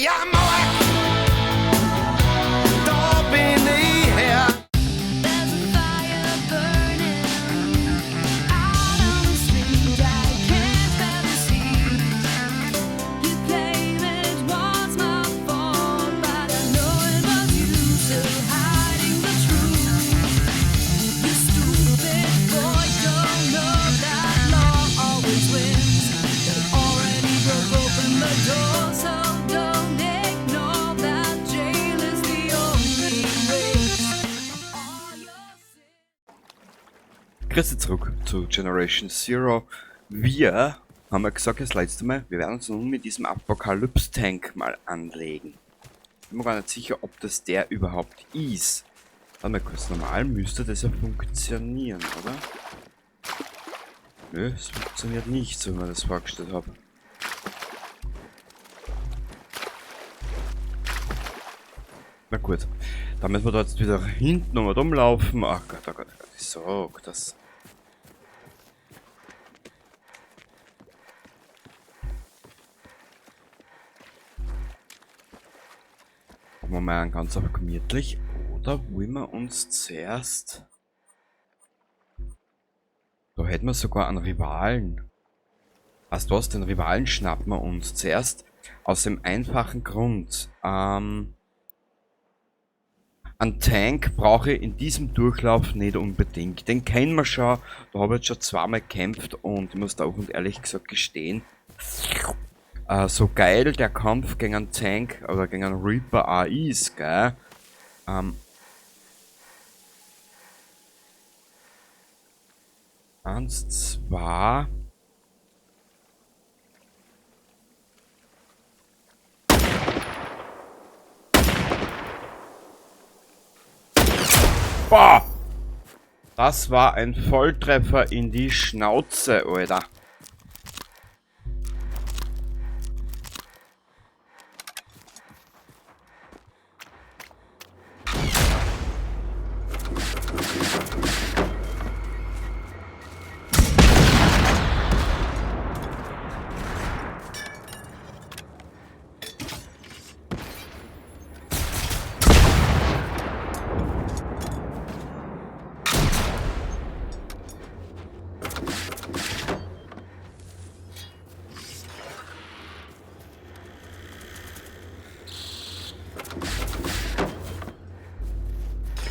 ja Mauer, da bin ich her. Grüße zurück zu Generation Zero. Wir haben ja gesagt das letzte Mal, wir werden uns nun mit diesem Apokalypse-Tank mal anlegen. Ich bin mir gar nicht sicher, ob das der überhaupt ist. Warte mal kurz, normal müsste das ja funktionieren, oder? Nö, es funktioniert nicht, so wie man das vorgestellt hat. Na gut, damit wir da jetzt wieder hinten und rumlaufen. Ach Gott, oh Gott, oh Gott, ich sag das. Machen wir mal ganz auf gemütlich. Oder wollen wir uns zuerst... Da hätten wir sogar einen Rivalen. Weißt du was, den Rivalen schnappen wir uns zuerst. Aus dem einfachen Grund. Einen Tank brauche ich in diesem Durchlauf nicht unbedingt. Den kennen wir schon. Da habe ich jetzt schon zweimal gekämpft und ich muss da auch und ehrlich gesagt gestehen. So geil der Kampf gegen einen Tank oder gegen einen Reaper auch ist, gell? Eins, zwei. Boah! Das war ein Volltreffer in die Schnauze, Alter.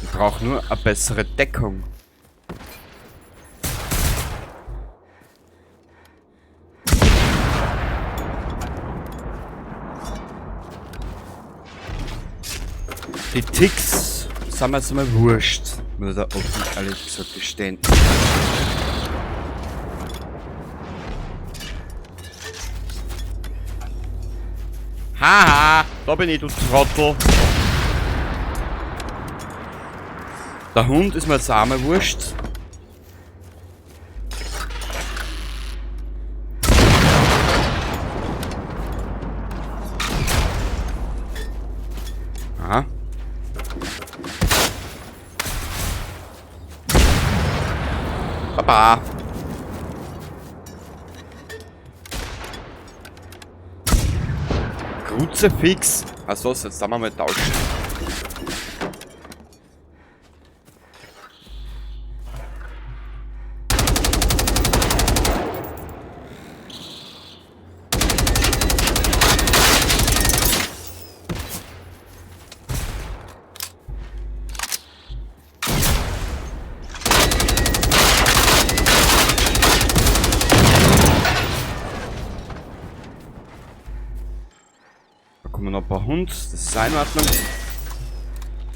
Ich brauche nur eine bessere Deckung. Die Ticks sind mir jetzt mal wurscht. Muss ich da offen ehrlich gesagt gestehen. Haha, da bin ich, du Trottel. Der Hund ist mir jetzt auch mal wurscht. Aha. Baba. Kruzifix. Achso, jetzt haben wir mal tauschen. Noch ein paar Hund, das ist in Ordnung.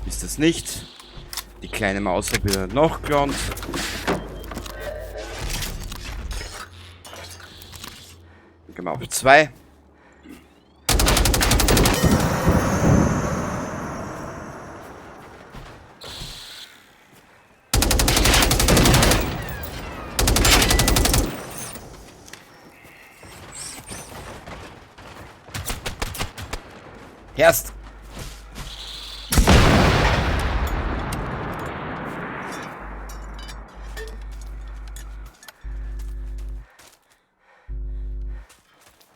Ist das nicht? Die kleine Maus hat wieder nachgelernt. Dann gehen wir auf 2. Erst.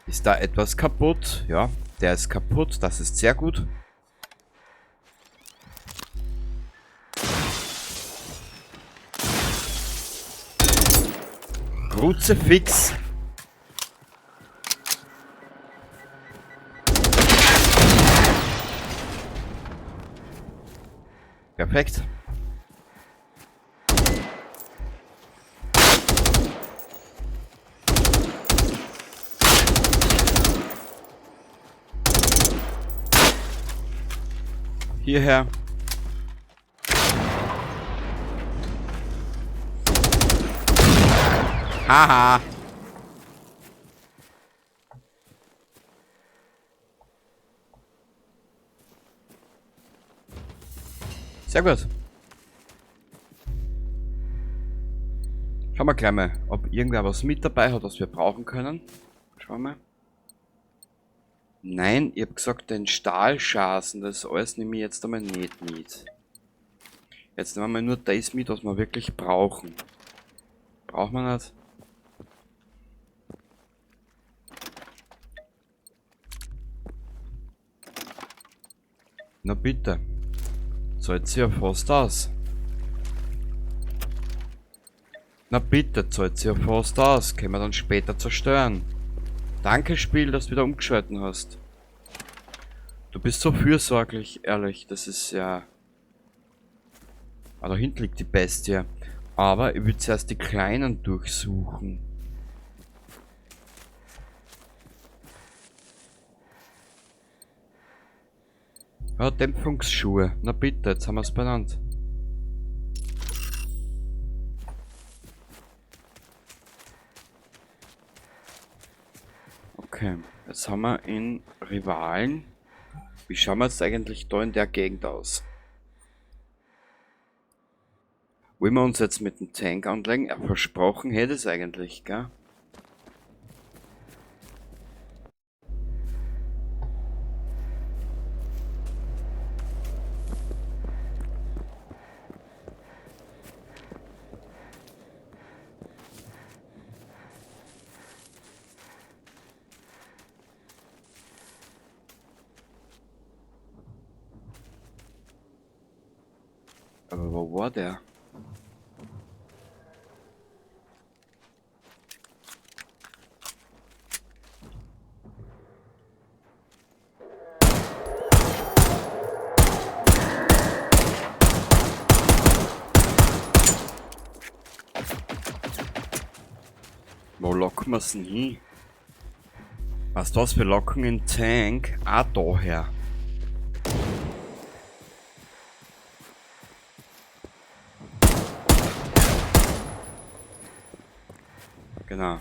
Ist da etwas kaputt? Ja, Der ist kaputt, das ist sehr gut. Kruzifix. Perfekt. Hierher. Haha. Sehr gut. Schauen wir gleich mal, ob irgendwer was mit dabei hat, was wir brauchen können. Schauen wir. Nein, ich habe gesagt, den Stahlschasen, das alles nehme ich jetzt einmal nicht mit. Jetzt nehmen wir nur das mit, was wir wirklich brauchen. Braucht man nicht. Na bitte. Zahlt sie ja fast aus. Na bitte, zahlt sie ja fast aus. Können wir dann später zerstören. Danke, Spiel, dass du wieder umgeschalten hast. Du bist so fürsorglich, ehrlich. Das ist ja... Ah, da hinten liegt die Bestie. Aber ich will zuerst die Kleinen durchsuchen. Ja, Dämpfungsschuhe. Na bitte, jetzt haben wir es benannt. Okay, jetzt haben wir in Rivalen. Wie schauen wir jetzt eigentlich da in der Gegend aus? Wollen wir uns jetzt mit dem Tank anlegen? Er versprochen hätte es eigentlich, gell? Aber wo war der? Wo locken wir es denn hin? Was das? Wir locken den Tank auch daher. Genau.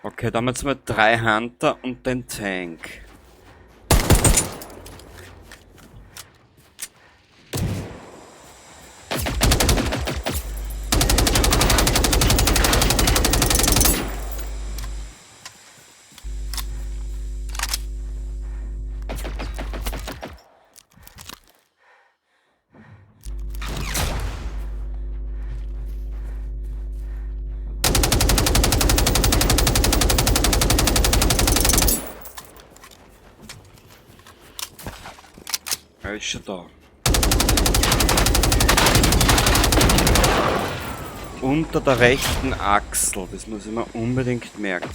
Okay, dann haben wir jetzt mal 3 Hunter und den Tank. Er ist schon da. Unter der rechten Achsel, das muss ich mir unbedingt merken.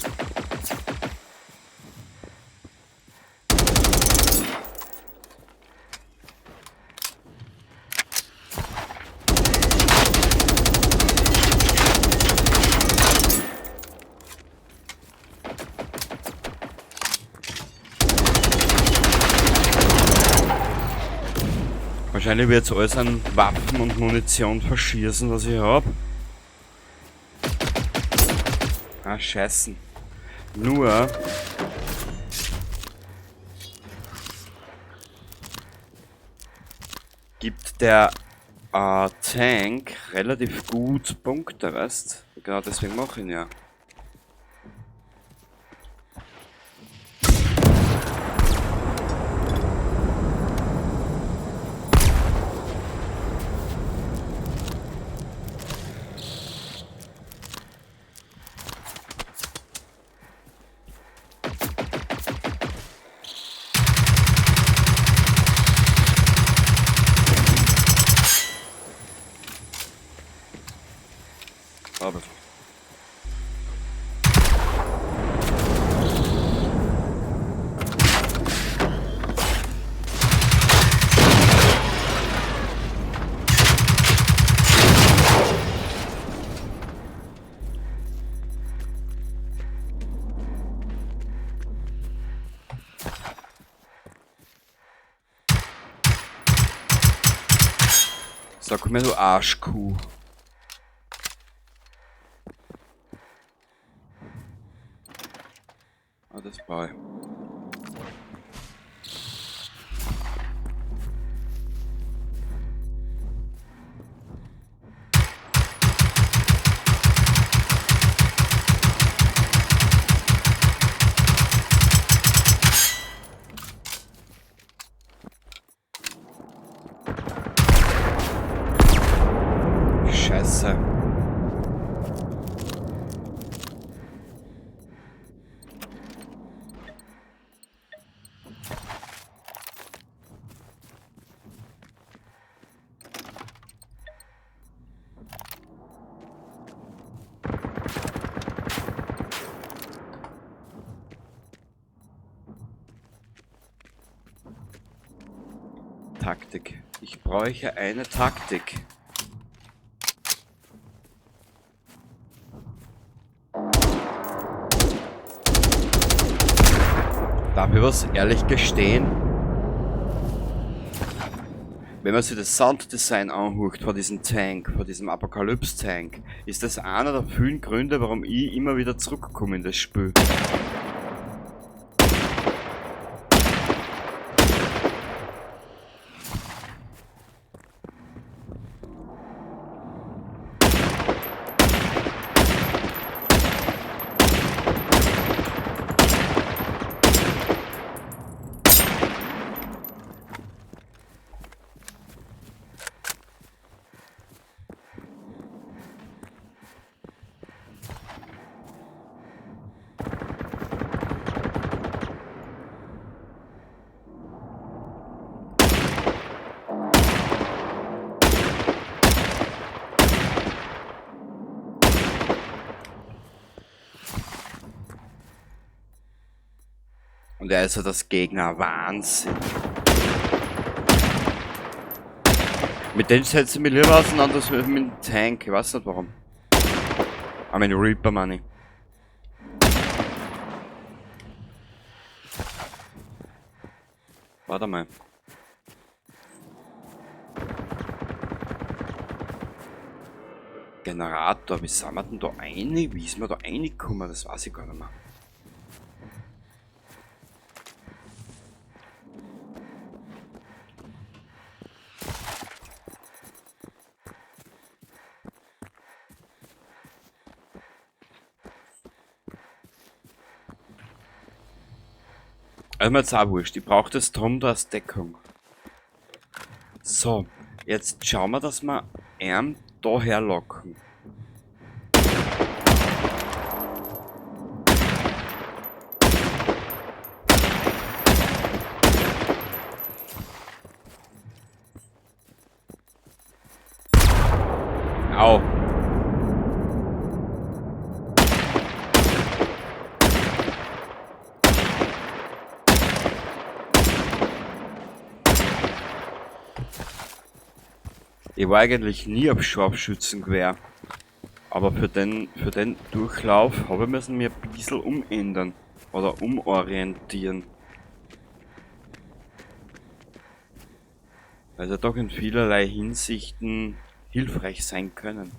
Wahrscheinlich wird es alles an Waffen und Munition verschießen, was ich habe. Ah, scheißen. Nur... gibt der Tank relativ gut Punkte, weißt? Genau deswegen mache ich ihn ja. Aber sag mir, du Arschkuh. Ah, das brauche ich. Scheiße. Taktik. Ich bräuchte eine Taktik. Darf ich was ehrlich gestehen? Wenn man sich das Sounddesign anhört vor diesem Tank, vor diesem Apokalypse-Tank, ist das einer der vielen Gründe, warum ich immer wieder zurückkomme in das Spiel. Und er ist ja das Gegner. Wahnsinn. Mit dem setze ich mich lieber auseinander als mit dem Tank. Ich weiß nicht warum. I mean Reaper Money. Warte mal. Generator, wie sind wir denn da rein? Wie ist man da reingekommen? Das weiß ich gar nicht mehr. Also mir jetzt auch wurscht, ich brauche das drum da als Deckung. So, jetzt schauen wir, dass wir ihn da herlocken. Au. Ich war eigentlich nie auf Scharfschützengewehr. Aber für den Durchlauf habe ich müssen mir ein bisschen umändern. Oder umorientieren. Weil sie doch in vielerlei Hinsichten hilfreich sein können.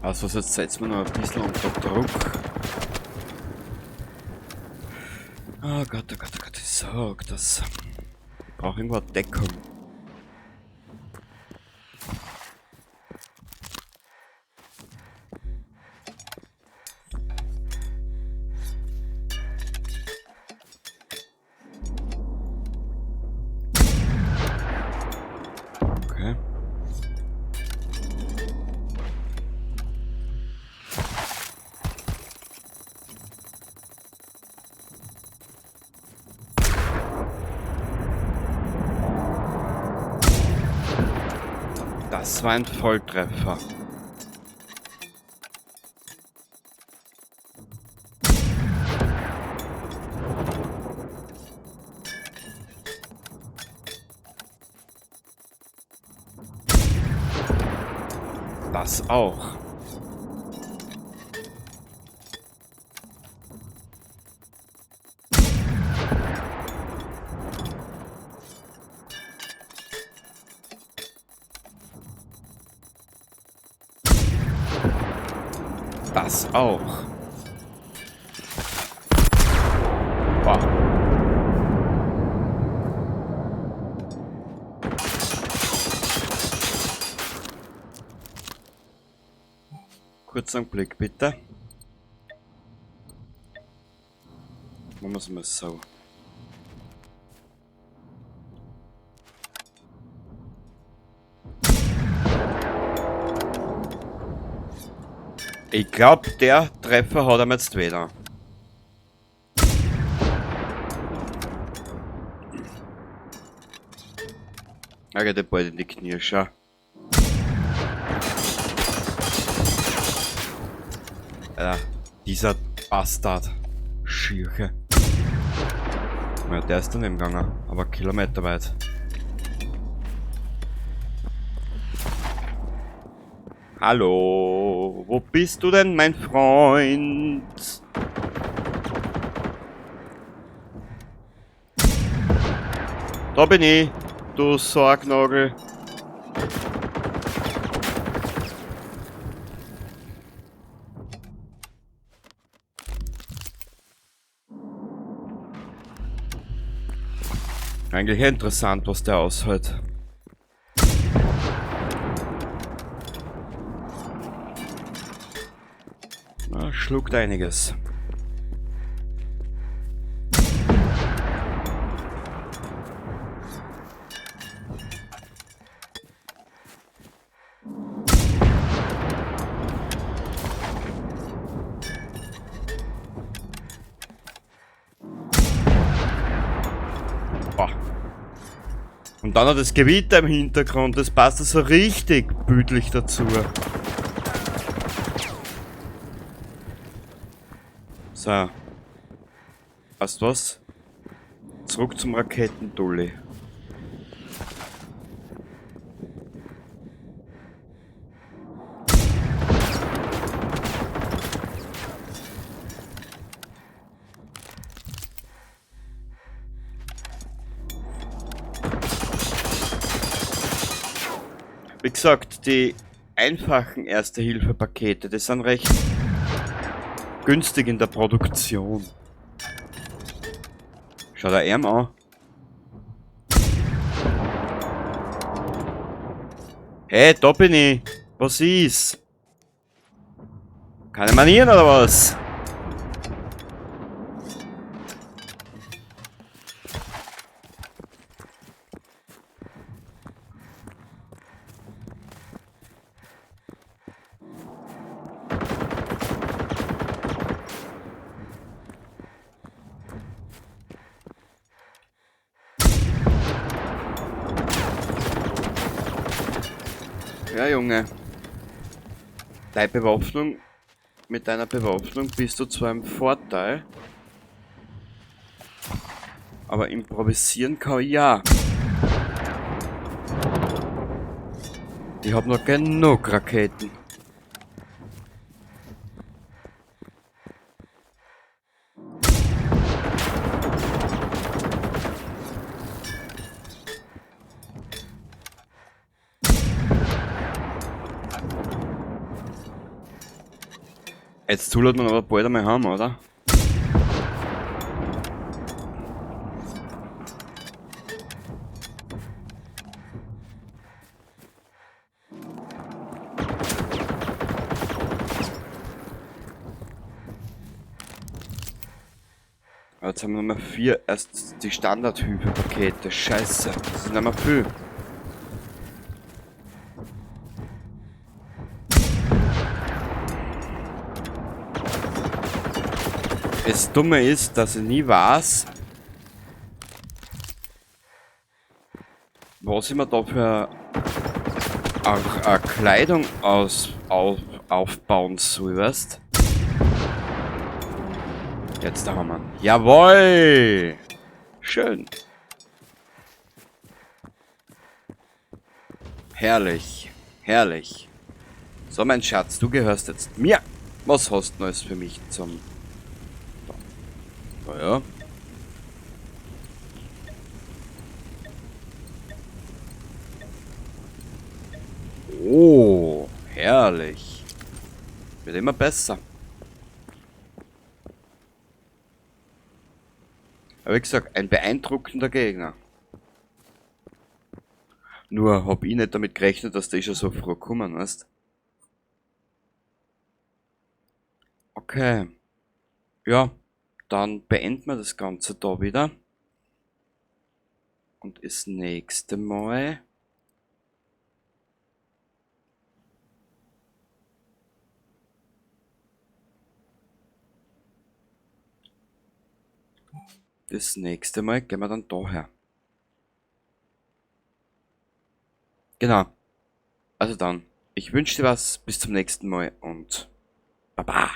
Also jetzt setzen wir noch ein bisschen unter Druck. Oh Gott, oh Gott, oh Gott, ich sag das. Ich brauche irgendwo eine Deckung. Okay. Das war ein Volltreffer. Das auch. Das auch. Boah. Kurzen Blick bitte. Machen wir es mal so. Ich glaube, der Treffer hat er jetzt wieder. Er geht den Ball in die Knie, schau. Alter, dieser Bastard. Schirche. Ja, der ist daneben gegangen, aber kilometerweit. Hallo, wo bist du denn, mein Freund? Da bin ich, du Sorgnagel. Eigentlich interessant, was der aushält. Na, schluckt einiges. Boah. Und dann hat das Gewitter im Hintergrund, das passt so richtig büdlich dazu. So. Weißt du was? Zurück zum Raketendulli. Wie gesagt, die einfachen Erste-Hilfe-Pakete, die sind recht günstig in der Produktion. Schau der Arm an. Hey, da bin ich. Was ist? Keine Manieren oder was? Ja, Junge. Deine Bewaffnung, mit deiner Bewaffnung bist du zwar im Vorteil, aber improvisieren kann ich ja. Ich hab noch genug Raketen. Jetzt zulert man aber bald einmal haben, oder? Jetzt haben wir Nummer 4, erst die Standard-Hyper-Pakete. Scheiße, das ist nicht mehr viel. Das Dumme ist, dass ich nie weiß, was ich mir da für eine Kleidung aufbauen soll, weißt? Jetzt haben wir ihn. Jawohl! Schön. Herrlich. Herrlich. So, mein Schatz, du gehörst jetzt mir. Was hast du Neues für mich zum... Naja. Oh, herrlich. Wird immer besser. Aber wie gesagt, ein beeindruckender Gegner. Nur hab ich nicht damit gerechnet, dass der schon so früh kommen, weißt? Okay. Ja, dann beenden wir das Ganze da wieder. Und das nächste Mal... Das nächste Mal gehen wir dann daher. Genau. Also dann, ich wünsche dir was, bis zum nächsten Mal und Baba.